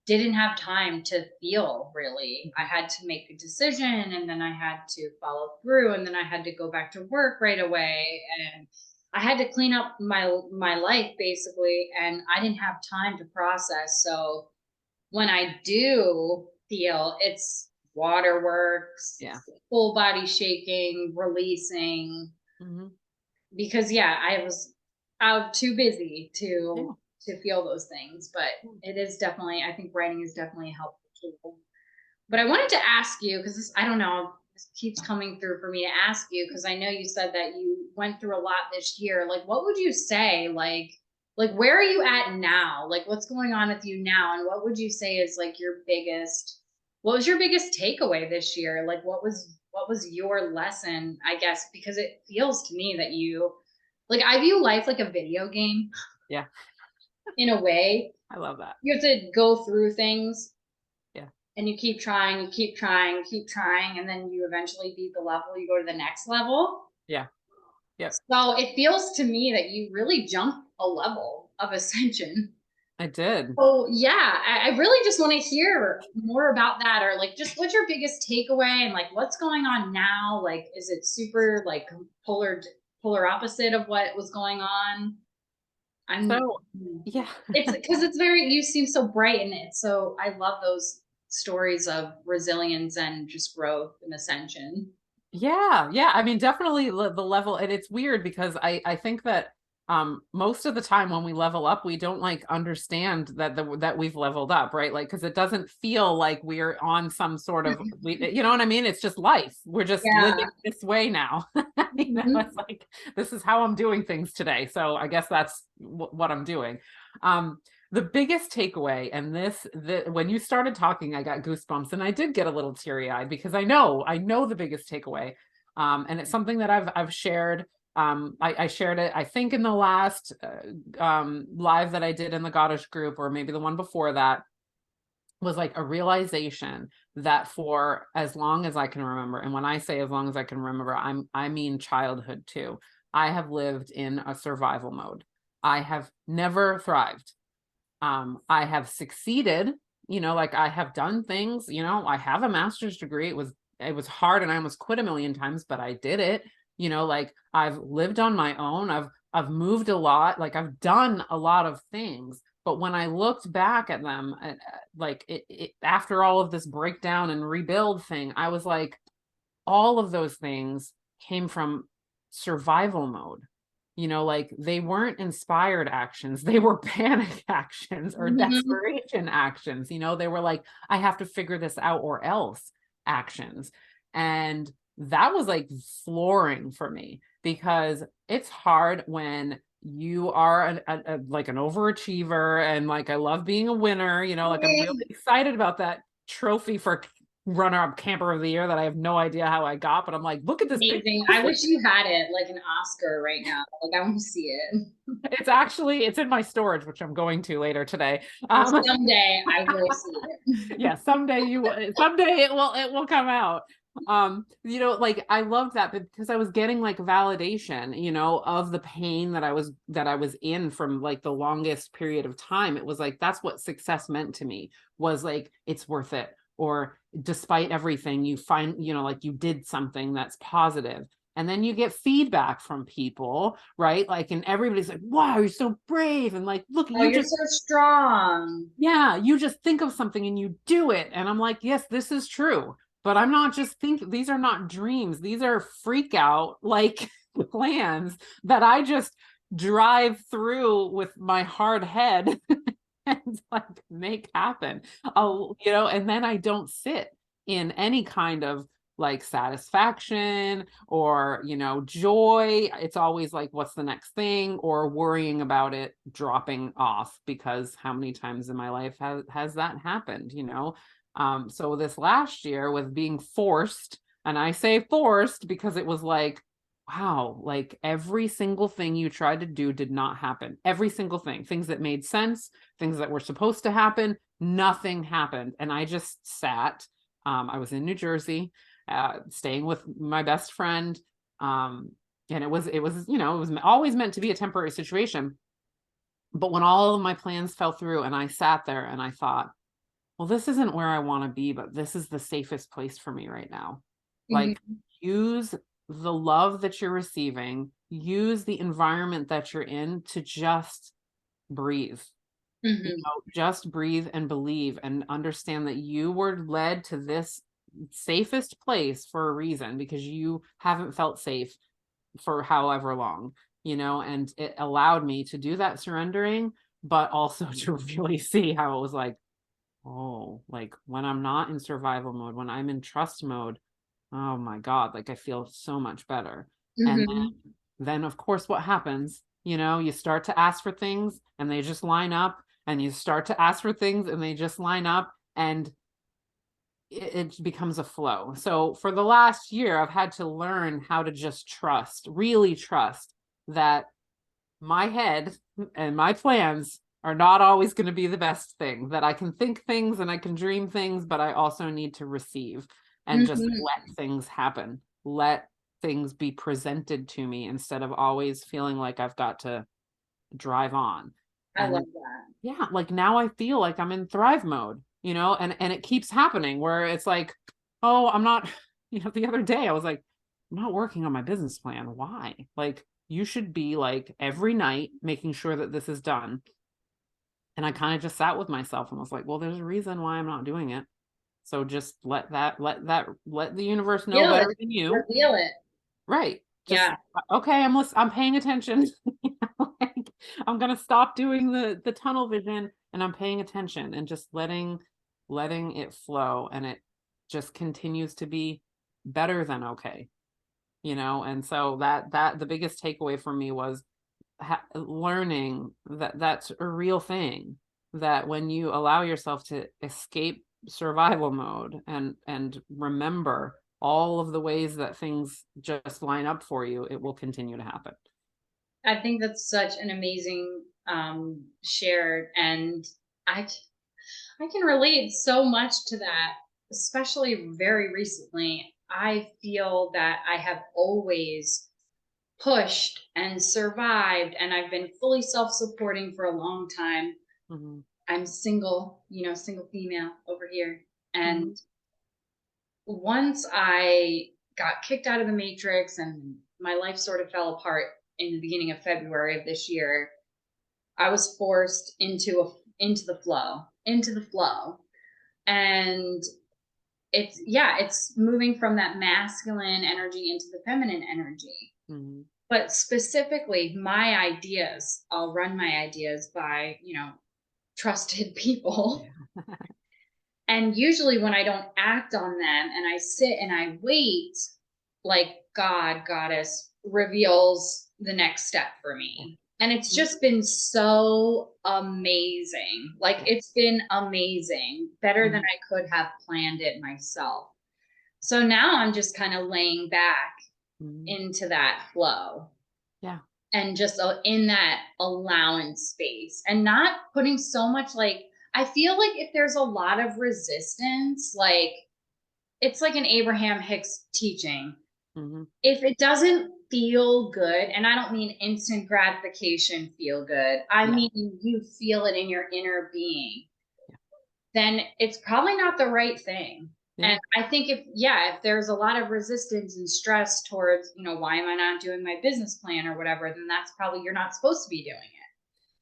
didn't have time to feel really. I had to make a decision, and then I had to follow through, and then I had to go back to work right away, and I had to clean up my life basically, and I didn't have time to process. So when I do feel, it's waterworks, Yeah. full body shaking, releasing, Mm-hmm. because yeah, I was out too busy Yeah. to feel those things. But it is definitely, I think writing is definitely a helpful tool. But I wanted to ask you, because I don't know, this keeps coming through for me to ask you, because I know you said that you went through a lot this year. Like, what would you say, like where are you at now? Like, what's going on with you now? And what would you say is like what was your biggest takeaway this year? Like, what was your lesson, I guess, because it feels to me that I view life like a video game Yeah. in a way. I love that. You have to go through things, Yeah. and you keep trying, you keep trying, you keep trying, and then you eventually beat the level, you go to the next level. Yeah. Yep. So it feels to me that you really jumped a level of ascension. I did. Oh yeah, I really just want to hear more about that, or like just what's your biggest takeaway, and like what's going on now? Like, is it super like polar opposite of what was going on? So, yeah. It's because it's very, you seem so bright in it. So I love those stories of resilience and just growth and ascension. Yeah, yeah. I mean, definitely the level, and it's weird because I think that most of the time when we level up, we don't like understand that we've leveled up, right? Like, because it doesn't feel like we're on some sort of, you know what I mean? It's just life. We're just Yeah. living this way now. It's like, this is how I'm doing things today. So I guess that's what I'm doing. The biggest takeaway, and when you started talking, I got goosebumps, and I did get a little teary-eyed because I know the biggest takeaway. And it's something that I've shared. I shared it, I think, in the last live that I did in the Goddess group, or maybe the one before that, was like a realization that for as long as I can remember, and when I say as long as I can remember, I mean childhood too, I have lived in a survival mode. I have never thrived. I have succeeded you know, like I have done things, you know, I have a master's degree. It was hard and I almost quit a million times, but I did it. You know, like I've lived on my own. I've moved a lot. Like I've done a lot of things. But when I looked back at them, like after all of this breakdown and rebuild thing, I was like, all of those things came from survival mode. You know, like they weren't inspired actions, they were panic actions or Mhm. desperation actions. You know, they were like, I have to figure this out or else actions. And that was like flooring for me because it's hard when you are like an overachiever and like I love being a winner, you know, like I'm really excited about that trophy for runner-up camper of the year that I have no idea how I got, but I'm like, look at this big Amazing. I trophy. wish you had it like an Oscar right now. Like I want to see it. It's in my storage, which I'm going to later today. Well, someday I will see it. Yeah, someday it will come out. You know, like I loved that because I was getting like validation, you know, of the pain that I was in from like the longest period of time. It was like that's what success meant to me, was like it's worth it, or despite everything you find, you know, like you did something that's positive. And then you get feedback from people, right? Like, and everybody's like, wow, you're so brave. And like, look, Oh, you you're just, so strong. yeah, you just think of something and you do it. And I'm like, yes, this is true. But I'm not just thinking, these are not dreams. These are freak out like plans that I just drive through with my hard head and like make happen. I'll, you know, and then I don't sit in any kind of like satisfaction or, you know, joy. It's always like, what's the next thing, or worrying about it dropping off, because how many times in my life has that happened, you know? So this last year with being forced, and I say forced because it was like, wow, like every single thing you tried to do did not happen. Every single thing, things that made sense, things that were supposed to happen, nothing happened. And I just sat. I was in New Jersey, staying with my best friend. And it was, you know, it was always meant to be a temporary situation. But when all of my plans fell through and I sat there and I thought, well, this isn't where I want to be, but this is the safest place for me right now. Like, Mhm. use the love that you're receiving, use the environment that you're in to just breathe. You Mhm. know, just breathe and believe and understand that you were led to this safest place for a reason, because you haven't felt safe for however long, you know, and it allowed me to do that surrendering, but also to really see how it was like, oh, like when I'm not in survival mode, when I'm in trust mode, oh my God, like I feel so much better. And Mhm. then of course, what happens, you know, you start to ask for things and they just line up, and you start to ask for things and they just line up, and it becomes a flow. So for the last year, I've had to learn how to just trust, really trust that my head and my plans are not always going to be the best thing, that I can think things and I can dream things, but I also need to receive and just Mhm. let things happen. Let things be presented to me instead of always feeling like I've got to drive on. I And love that. yeah, like now I feel like I'm in thrive mode, you know, and it keeps happening where it's like, oh, I'm not, you know, the other day I was like, I'm not working on my business plan. Why? Like, you should be like every night making sure that this is done. And I kind of just sat with myself and was like, well, there's a reason why I'm not doing it. So just let the universe know Feel it. better than you. Reveal it. Right. Just Yeah. okay, I'm paying attention. You know, like, I'm gonna stop doing the tunnel vision, and I'm paying attention and just letting it flow, and it just continues to be better than okay, you know. And so that the biggest takeaway for me was learning that that's a real thing, that when you allow yourself to escape survival mode and remember all of the ways that things just line up for you, it will continue to happen. I think that's such an amazing share, and I I can relate so much to that, especially very recently. I feel that I have always pushed and survived, and I've been fully self-supporting for a long time. Mhm. I'm single, single female over here. Mhm. And once I got kicked out of the matrix and my life sort of fell apart in the beginning of February of this year, I was forced into the flow. And it's moving from that masculine energy into the feminine energy. Mhm. But specifically, my ideas, I'll run my ideas by, trusted people. And usually when I don't act on them and I sit and I wait, like God, goddess reveals the next step for Yeah. me. And it's Mhm. just been so amazing. Like Yeah. it's been amazing, better than Mhm. I could have planned it myself. So now I'm just kind of laying back Mhm. into that flow Yeah. and just in that allowance space and not putting so much, like, I feel like if there's a lot of resistance, like it's like an Abraham Hicks teaching. Mhm. If it doesn't feel good, and I don't mean instant gratification feel good, I Yeah. mean you feel it in your inner being, Yeah. then it's probably not the right thing. Yeah. And I think if there's a lot of resistance and stress towards, why am I not doing my business plan or whatever, then that's probably you're not supposed to be doing it.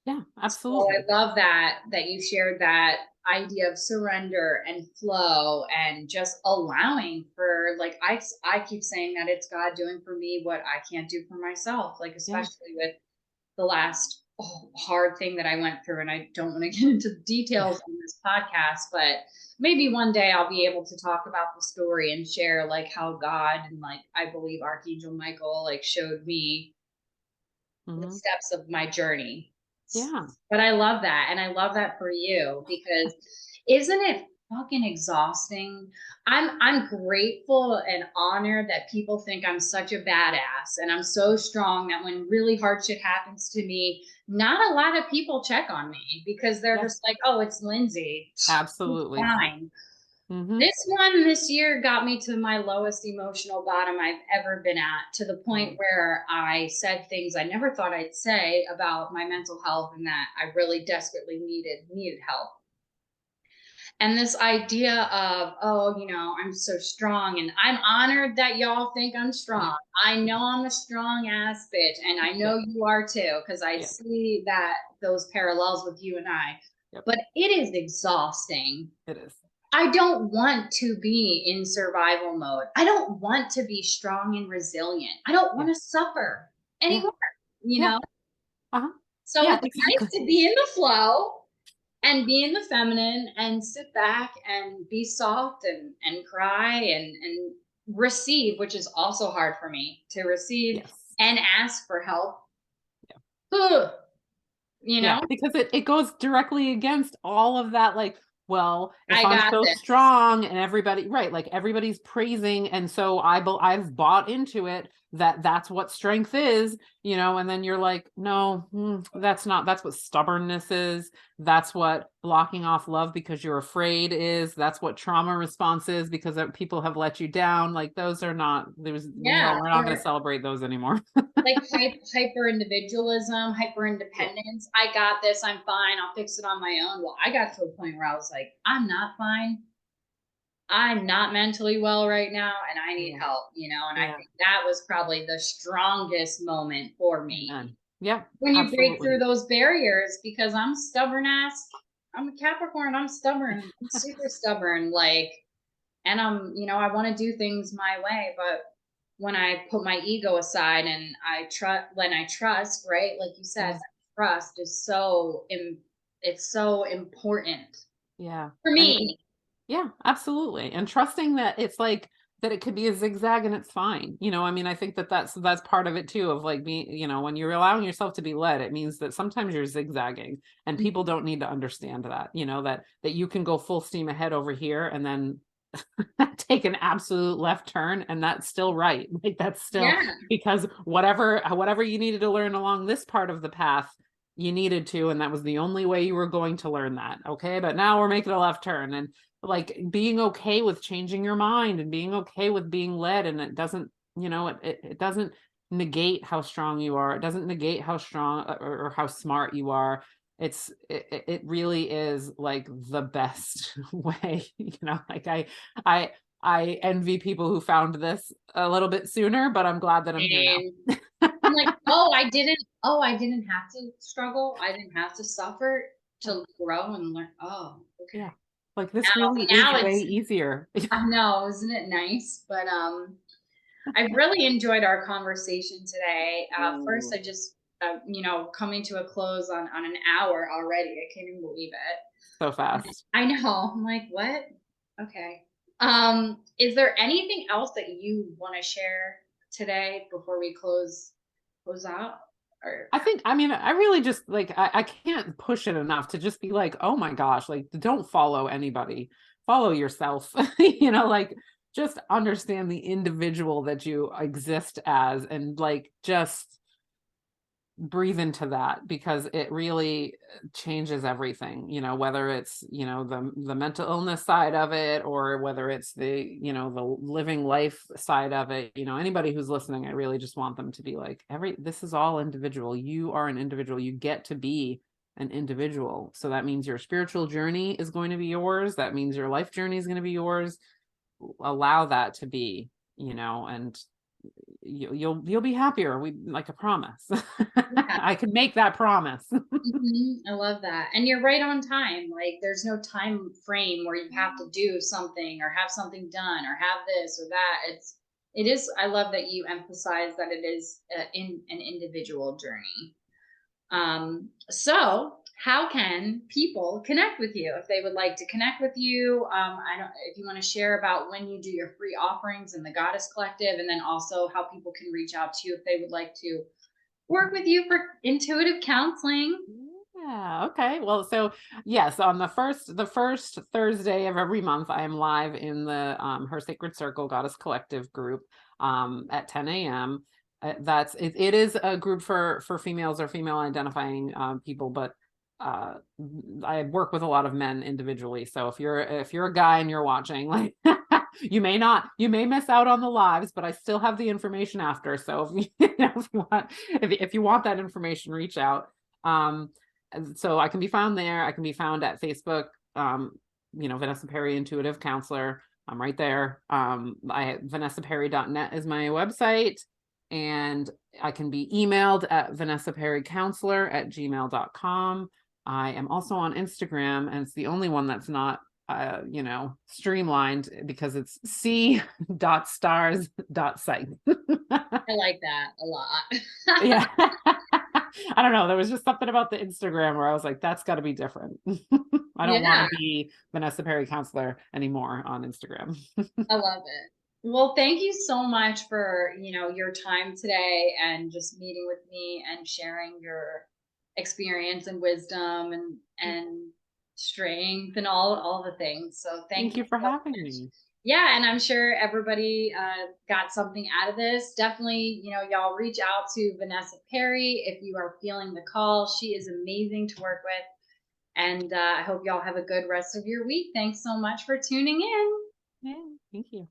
Yeah. So Absolutely. I love that you shared that idea of surrender and flow and just allowing for, like, I keep saying that it's God doing for me what I can't do for myself, like Yeah. especially with the last hard thing that I went through. And I don't want to get into the Yeah. details on this podcast, but maybe one day I'll be able to talk about the story and share like how God and, like, I believe Archangel Michael like showed me the Mhm. steps of my journey. Yeah. But I love that. And I love that for you because isn't it fucking exhausting? I'm grateful and honored that people think I'm such a badass and I'm so strong that when really hard shit happens to me, not a lot of people check on me because they're Yeah. just like, oh, it's Lindsay. She's Absolutely. fine. Mhm. This one this year got me to my lowest emotional bottom I've ever been at, to the point Wow. where I said things I never thought I'd say about my mental health and that I really desperately needed help. And this idea of, oh, I'm so strong and I'm honored that y'all think I'm Yeah. strong. I know I'm a strong ass bitch and I Yeah. know you are too, because I Yeah. see that those parallels with you and I. Yep. But it is exhausting. It is. I don't want to be in survival mode. I don't want to be strong and resilient. I don't Yeah. want to suffer Yeah. anymore, you Yeah. know? Uh-huh. So Yeah. it's Exactly. nice to be in the flow and be in the feminine and sit back and be soft and cry and receive, which is also hard for me to receive Yes. and ask for help. Yeah. Ugh, you Yeah, know, because it goes directly against all of that, like, well, if I I'm got so this. strong and everybody, right, like everybody's praising, and so I've bought into it that that's what strength is, and then you're like, no, that's not, that's what stubbornness is. That's what blocking off love because you're afraid is. That's what trauma response is because people have let you down. Like those are not, Yeah. we're not going to celebrate those anymore. Like hyper individualism, hyper Yeah. independence. I got this. I'm fine. I'll fix it on my own. Well, I got to a point where I was like, I'm not fine. I'm not mentally well right now and I need Yeah. help. And I Yeah. think that was probably the strongest moment for me Amen. Yeah, when you break absolutely. through those barriers, because I'm stubborn ass. I'm a Capricorn. I'm stubborn. I'm super stubborn. Like, and I want to do things my way, but when I put my ego aside and when I trust, right? Like you said, Yeah. that trust is it's so important Yeah. for And me. yeah, absolutely. And trusting that it's like that it could be a zigzag and it's fine. I mean, I think that that's part of it too, of like being, when you're allowing yourself to be led, it means that sometimes you're zigzagging and people don't need to understand that, that you can go full steam ahead over here and then take an absolute left turn and that's still right. Like that's still Yeah. because whatever you needed to learn along this part of the path, you needed to, and that was the only way you were going to learn that. Okay. But now we're making a left turn, and like being okay with changing your mind and being okay with being led. And it doesn't, it doesn't negate how strong you are. It doesn't negate how strong or how smart you are. it really is like the best way, like I envy people who found this a little bit sooner, but I'm glad that I'm here And now. I'm like, I didn't have to struggle. I didn't have to suffer to grow and learn. Oh, okay. Yeah. Like this really is Now way it's, easier. I know, isn't it nice? But I've really enjoyed our conversation today. First, I just, coming to a close on an hour already. I can't even believe So it. fast. I know. I'm like, what? Okay. Is there anything else that you want to share today before we close out? Or I mean, I really just like, I can't push it enough to just be like, oh my gosh, like don't follow anybody, follow yourself, like just understand the individual that you exist as, and like just breathe into that, because it really changes everything, whether it's the mental illness side of it, or whether it's the the living life side of it. Anybody who's listening, I really just want them to be like, this is all individual. You are an individual. You get to be an individual. So that means your spiritual journey is going to be yours. That means your life journey is going to be yours. Allow that to be, and you'll be happier. We like a promise. yeah. I can make that promise. I love that. And you're right on time. Like there's no time frame where you have to do something or have something done or have this or that. It is, I love that you emphasize that it is in an individual journey. So how can people connect with you if they would like to connect with you? I don't, if you want to share about when you do your free offerings in the Goddess Collective, and then also how people can reach out to you if they would like to work with you for intuitive counseling. Yeah. Okay. Well, so yes, on the first Thursday of every month, I am live in the Her Sacred Circle Goddess Collective group at 10 a.m. It is a group for females or female identifying people, but I work with a lot of men individually. So if you're a guy and you're watching, like you may miss out on the lives, but I still have the information after. So if you want that information, reach out. So I can be found there. I can be found at Facebook, Vanessa Perry Intuitive Counselor. I'm right there. VanessaPerry.net is my website, and I can be emailed at vanessaperrycounselor@gmail.com. I am also on Instagram, and it's the only one that's not streamlined, because it's c.stars.site. I like that a lot. Yeah. I don't know. There was just something about the Instagram where I was like, that's got to be different. I don't want to be Vanessa Perry Counselor anymore on Instagram. I love it. Well, thank you so much for, your time today and just meeting with me and sharing your experience and wisdom and strength and all the things. So Thank you for having me. Yeah, and I'm sure everybody got something out of this. Definitely, y'all reach out to Vanessa Perry if you are feeling the call. She is amazing to work with. And I hope y'all have a good rest of your week. Thanks so much for tuning in. Yeah, thank you.